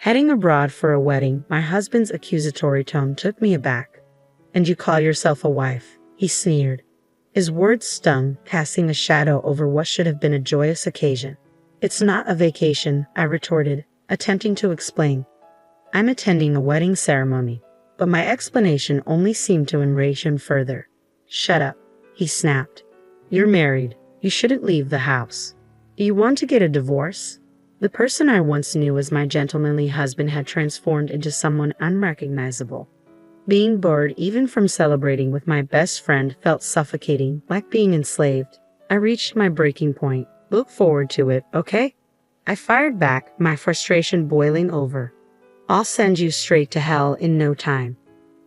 Heading abroad for a wedding, my husband's accusatory tone took me aback. And you call yourself a wife? He sneered. His words stung, casting a shadow over what should have been a joyous occasion. It's not a vacation, I retorted, attempting to explain. I'm attending a wedding ceremony. But my explanation only seemed to enrage him further. Shut up, he snapped. You're married. You shouldn't leave the house. Do you want to get a divorce? The person I once knew as my gentlemanly husband had transformed into someone unrecognizable. Being bored even from celebrating with my best friend felt suffocating, like being enslaved. I reached my breaking point. Look forward to it, okay? I fired back, my frustration boiling over. I'll send you straight to hell in no time.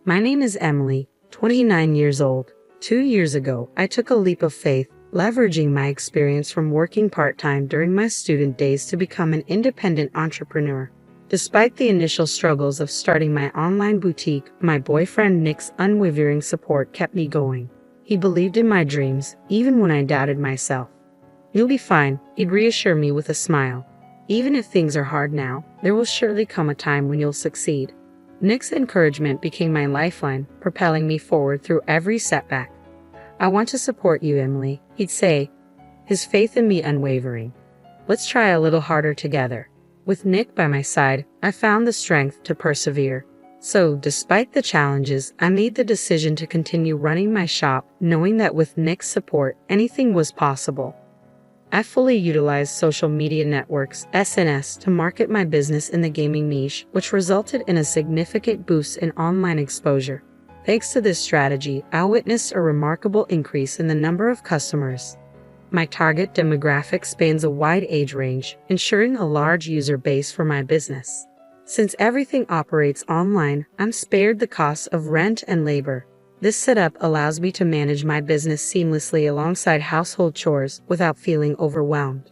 My name is Emily, 29 years old. 2 years ago, I took a leap of faith, leveraging my experience from working part-time during my student days to become an independent entrepreneur. Despite the initial struggles of starting my online boutique, my boyfriend Nick's unwavering support kept me going. He believed in my dreams, even when I doubted myself. You'll be fine, he'd reassure me with a smile. Even if things are hard now, there will surely come a time when you'll succeed. Nick's encouragement became my lifeline, propelling me forward through every setback. I want to support you, Emily, he'd say, his faith in me unwavering. Let's try a little harder together. With Nick by my side, I found the strength to persevere. So, despite the challenges, I made the decision to continue running my shop, knowing that with Nick's support, anything was possible. I fully utilized social media networks, SNS, to market my business in the gaming niche, which resulted in a significant boost in online exposure. Thanks to this strategy, I witnessed a remarkable increase in the number of customers. My target demographic spans a wide age range, ensuring a large user base for my business. Since everything operates online, I'm spared the costs of rent and labor. This setup allows me to manage my business seamlessly alongside household chores without feeling overwhelmed.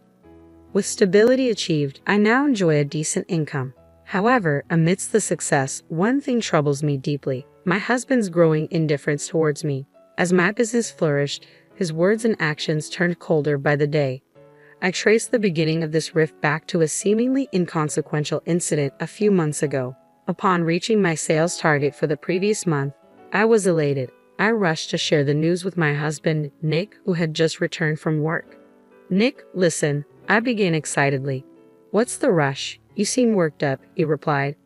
With stability achieved, I now enjoy a decent income. However, amidst the success, one thing troubles me deeply: my husband's growing indifference towards me. As my business flourished, his words and actions turned colder by the day. I trace the beginning of this rift back to a seemingly inconsequential incident a few months ago. Upon reaching my sales target for the previous month, I was elated. I rushed to share the news with my husband, Nick, who had just returned from work. Nick, listen, I began excitedly. What's the rush? You seem worked up, he replied.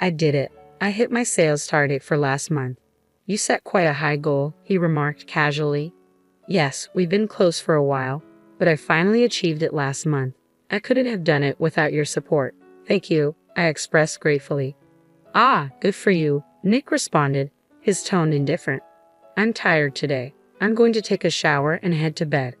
I did it. I hit my sales target for last month. You set quite a high goal, he remarked casually. Yes, we've been close for a while, but I finally achieved it last month. I couldn't have done it without your support. Thank you, I expressed gratefully. Ah, good for you, Nick responded, his tone indifferent. I'm tired today. I'm going to take a shower and head to bed.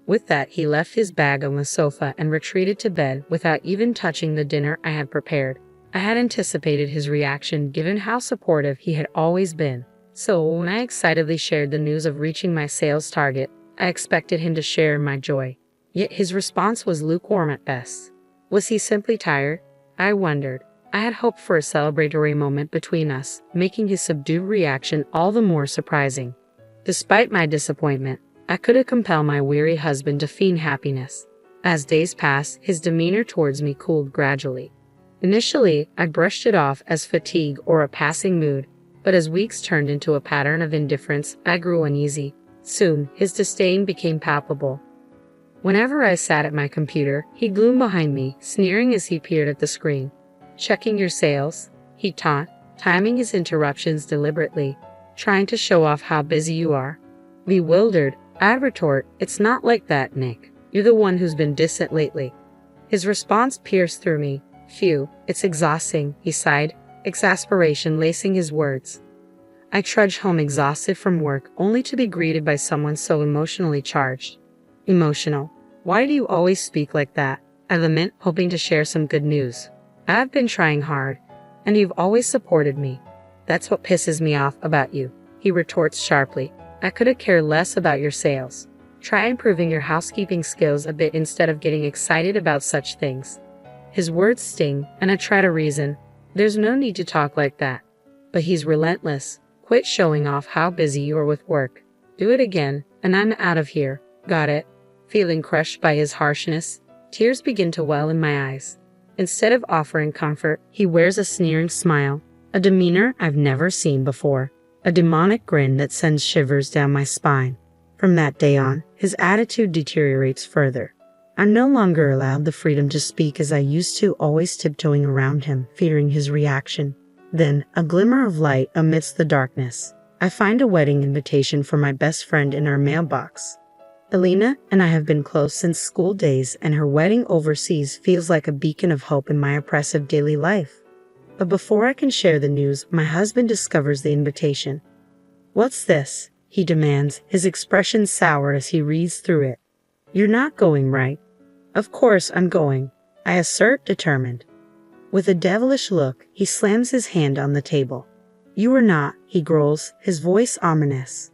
With that, he left his bag on the sofa and retreated to bed without even touching the dinner I had prepared. I had anticipated his reaction given how supportive he had always been. So when I excitedly shared the news of reaching my sales target, I expected him to share in my joy. Yet his response was lukewarm at best. Was he simply tired? I wondered. I had hoped for a celebratory moment between us, making his subdued reaction all the more surprising. Despite my disappointment, I couldn't compel my weary husband to feign happiness. As days passed, his demeanor towards me cooled gradually. Initially, I brushed it off as fatigue or a passing mood, but as weeks turned into a pattern of indifference, I grew uneasy. Soon, his disdain became palpable. Whenever I sat at my computer, he'd gloom behind me, sneering as he peered at the screen. Checking your sales? He'd taunt, timing his interruptions deliberately, trying to show off how busy you are. Bewildered, I'd retort, it's not like that, Nick. You're the one who's been distant lately. His response pierced through me. Phew, it's exhausting, he sighed, exasperation lacing his words. I trudged home exhausted from work, only to be greeted by someone so emotionally charged. Emotional. Why do you always speak like that? I lament, hoping to share some good news. I've been trying hard, and you've always supported me. That's what pisses me off about you, he retorts sharply. I couldn't care less about your sales. Try improving your housekeeping skills a bit instead of getting excited about such things. His words sting, and I try to reason. There's no need to talk like that. But he's relentless. Quit showing off how busy you are with work. Do it again, and I'm out of here. Got it? Feeling crushed by his harshness, tears begin to well in my eyes. Instead of offering comfort, he wears a sneering smile, a demeanor I've never seen before, a demonic grin that sends shivers down my spine. From that day on, his attitude deteriorates further. I'm no longer allowed the freedom to speak as I used to, always tiptoeing around him, fearing his reaction. Then, a glimmer of light amidst the darkness. I find a wedding invitation for my best friend in our mailbox. Elena and I have been close since school days, and her wedding overseas feels like a beacon of hope in my oppressive daily life. But before I can share the news, my husband discovers the invitation. "What's this?" he demands, his expression sour as he reads through it. "You're not going, right?" "Of course I'm going," I assert, determined. With a devilish look, he slams his hand on the table. "You are not," he growls, his voice ominous.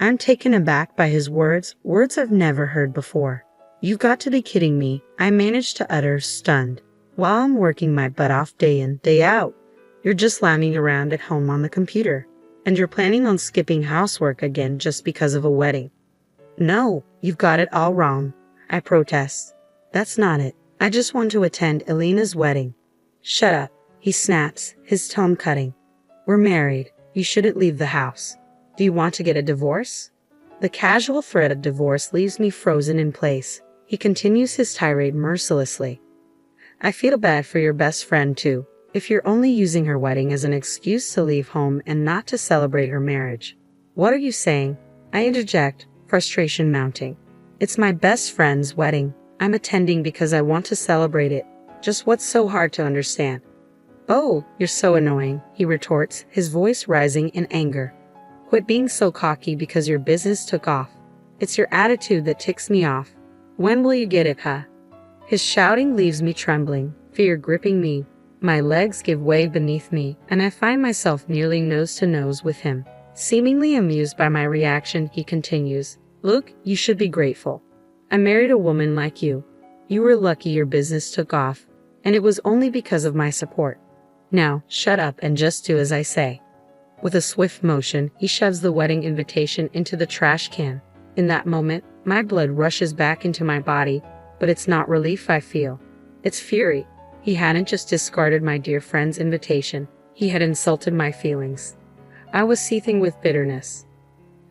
I'm taken aback by his words I've never heard before. "You've got to be kidding me," I manage to utter, stunned. "While I'm working my butt off day in, day out, you're just lounging around at home on the computer. And you're planning on skipping housework again just because of a wedding." "No, you've got it all wrong," I protest. "That's not it. I just want to attend Elena's wedding." "Shut up," he snaps, his tone cutting. "We're married. You shouldn't leave the house. Do you want to get a divorce?" The casual threat of divorce leaves me frozen in place. He continues his tirade mercilessly. "I feel bad for your best friend too, if you're only using her wedding as an excuse to leave home and not to celebrate her marriage." "What are you saying?" I interject, frustration mounting. "It's my best friend's wedding. I'm attending because I want to celebrate it. Just what's so hard to understand?" "Oh, you're so annoying," he retorts, his voice rising in anger. "Quit being so cocky because your business took off. It's your attitude that ticks me off. When will you get it, huh?" His shouting leaves me trembling, fear gripping me. My legs give way beneath me, and I find myself nearly nose to nose with him. Seemingly amused by my reaction, he continues, "Look, you should be grateful. I married a woman like you. You were lucky your business took off, and it was only because of my support. Now, shut up and just do as I say." With a swift motion, he shoves the wedding invitation into the trash can. In that moment, my blood rushes back into my body, but it's not relief I feel. It's fury. He hadn't just discarded my dear friend's invitation, he had insulted my feelings. I was seething with bitterness.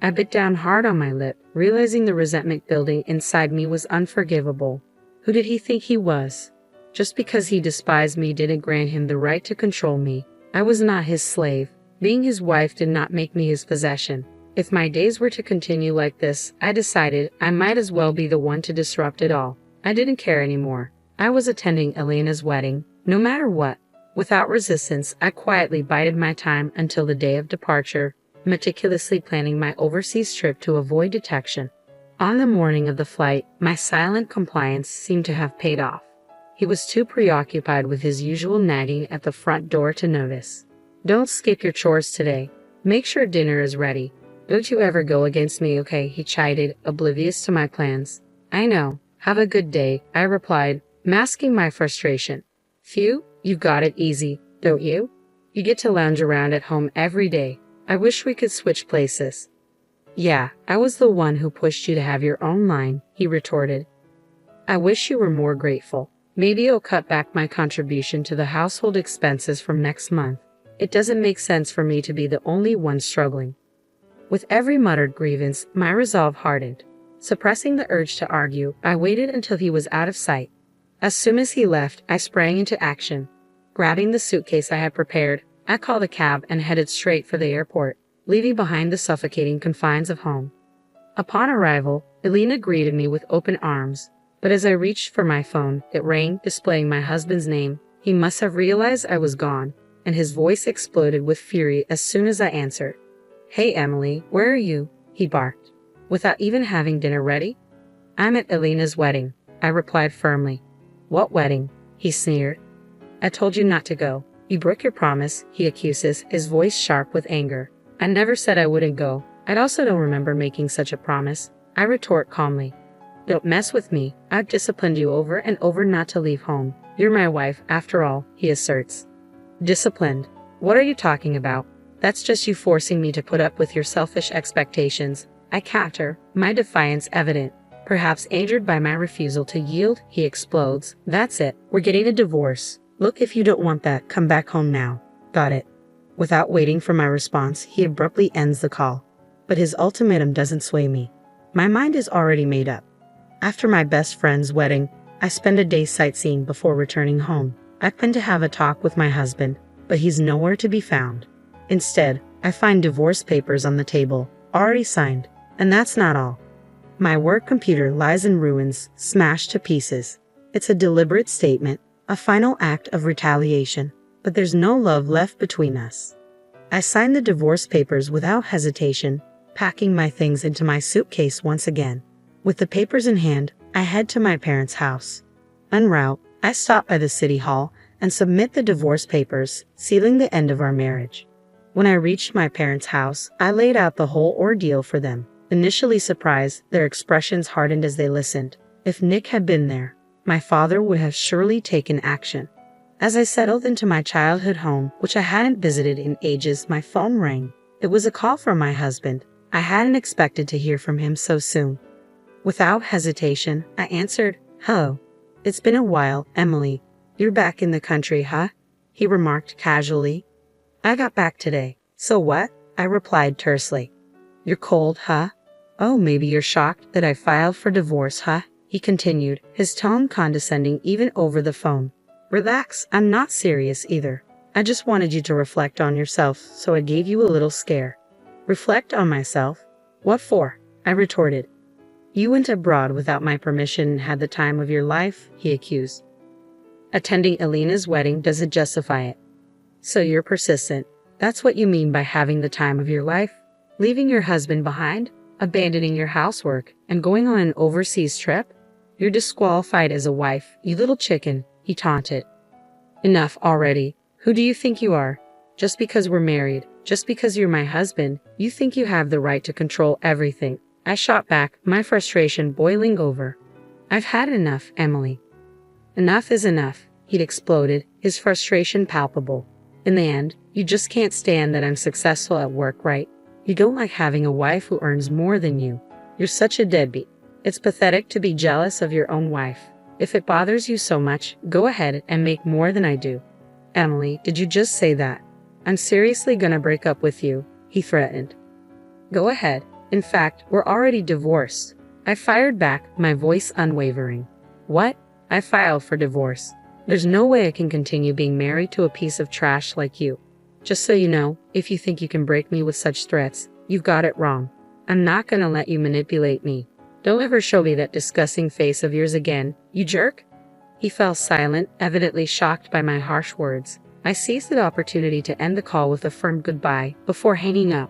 I bit down hard on my lip, realizing the resentment building inside me was unforgivable. Who did he think he was? Just because he despised me didn't grant him the right to control me. I was not his slave. Being his wife did not make me his possession. If my days were to continue like this, I decided I might as well be the one to disrupt it all. I didn't care anymore. I was attending Elena's wedding, no matter what. Without resistance, I quietly bided my time until the day of departure, meticulously planning my overseas trip to avoid detection. On the morning of the flight, my silent compliance seemed to have paid off. He was too preoccupied with his usual nagging at the front door to notice. "Don't skip your chores today. Make sure dinner is ready. Don't you ever go against me, okay?" he chided, oblivious to my plans. "I know. Have a good day," I replied, masking my frustration. "Phew, you've got it easy, don't you? You get to lounge around at home every day. I wish we could switch places." "Yeah, I was the one who pushed you to have your own line," he retorted. "I wish you were more grateful. Maybe I'll cut back my contribution to the household expenses from next month. It doesn't make sense for me to be the only one struggling." With every muttered grievance, my resolve hardened. Suppressing the urge to argue, I waited until he was out of sight. As soon as he left, I sprang into action. Grabbing the suitcase I had prepared, I called a cab and headed straight for the airport, leaving behind the suffocating confines of home. Upon arrival, Elena greeted me with open arms, but as I reached for my phone, it rang, displaying my husband's name. He must have realized I was gone, and his voice exploded with fury as soon as I answered. "Hey Emily, where are you?" he barked. "Without even having dinner ready?" "I'm at Elena's wedding," I replied firmly. "What wedding?" he sneered. "I told you not to go. You broke your promise," he accuses, his voice sharp with anger. "I never said I wouldn't go. I also don't remember making such a promise," I retort calmly. "Don't mess with me. I've disciplined you over and over not to leave home. You're my wife, after all," he asserts. "Disciplined? What are you talking about? That's just you forcing me to put up with your selfish expectations," I counter, my defiance evident. Perhaps angered by my refusal to yield, he explodes. That's it. We're getting a divorce. Look, if you don't want that, come back home now. Got it. Without waiting for my response, he abruptly ends the call. But his ultimatum doesn't sway me. My mind is already made up. After my best friend's wedding, I spend a day sightseeing before returning home. I plan to have a talk with my husband, but he's nowhere to be found. Instead, I find divorce papers on the table, already signed. And that's not all. My work computer lies in ruins, smashed to pieces. It's a deliberate statement, a final act of retaliation, but there's no love left between us. I signed the divorce papers without hesitation, packing my things into my suitcase once again. With the papers in hand, I head to my parents' house. En route, I stop by the city hall and submit the divorce papers, sealing the end of our marriage. When I reached my parents' house, I laid out the whole ordeal for them. Initially surprised, their expressions hardened as they listened. If Nick had been there, my father would have surely taken action. As I settled into my childhood home, which I hadn't visited in ages, my phone rang. It was a call from my husband. I hadn't expected to hear from him so soon. Without hesitation, I answered, "Hello. It's been a while, Emily. You're back in the country, huh?" he remarked casually. "I got back today." "So what?" I replied tersely. "You're cold, huh? Oh, maybe you're shocked that I filed for divorce, huh?" he continued, his tone condescending even over the phone. "Relax, I'm not serious either. I just wanted you to reflect on yourself, so I gave you a little scare." "Reflect on myself? What for?" I retorted. "You went abroad without my permission and had the time of your life," he accused. "Attending Elena's wedding doesn't justify it." "So you're persistent. That's what you mean by having the time of your life? Leaving your husband behind? Abandoning your housework, and going on an overseas trip? You're disqualified as a wife, you little chicken," he taunted. "Enough already. Who do you think you are? Just because we're married, just because you're my husband, you think you have the right to control everything." I shot back, my frustration boiling over. "I've had enough, Emily." "Enough is enough," he'd exploded, his frustration palpable. "In the end, you just can't stand that I'm successful at work, right? You don't like having a wife who earns more than you. You're such a deadbeat. It's pathetic to be jealous of your own wife. If it bothers you so much, go ahead and make more than I do." "Emily, did you just say that? I'm seriously gonna break up with you," he threatened. "Go ahead. In fact, we're already divorced." I fired back, my voice unwavering. "What? I filed for divorce. There's no way I can continue being married to a piece of trash like you. Just so you know, if you think you can break me with such threats, you've got it wrong. I'm not gonna let you manipulate me. Don't ever show me that disgusting face of yours again, you jerk." He fell silent, evidently shocked by my harsh words. I seized the opportunity to end the call with a firm goodbye before hanging up.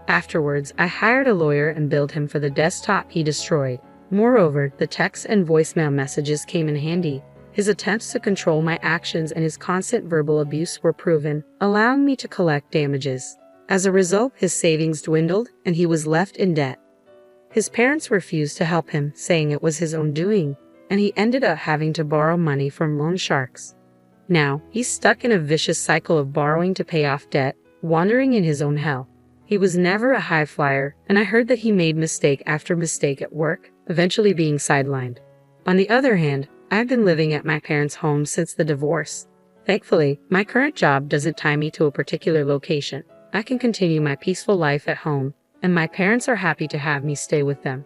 Afterwards, I hired a lawyer and billed him for the desktop he destroyed. Moreover, the text and voicemail messages came in handy. His attempts to control my actions and his constant verbal abuse were proven, allowing me to collect damages. As a result, his savings dwindled and he was left in debt. His parents refused to help him, saying it was his own doing, and he ended up having to borrow money from loan sharks. Now, he's stuck in a vicious cycle of borrowing to pay off debt, wandering in his own hell. He was never a high flyer, and I heard that he made mistake after mistake at work, eventually being sidelined. On the other hand, I've been living at my parents' home since the divorce. Thankfully, my current job doesn't tie me to a particular location. I can continue my peaceful life at home, and my parents are happy to have me stay with them.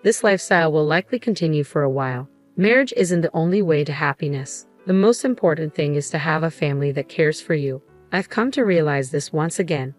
This lifestyle will likely continue for a while. Marriage isn't the only way to happiness. The most important thing is to have a family that cares for you. I've come to realize this once again.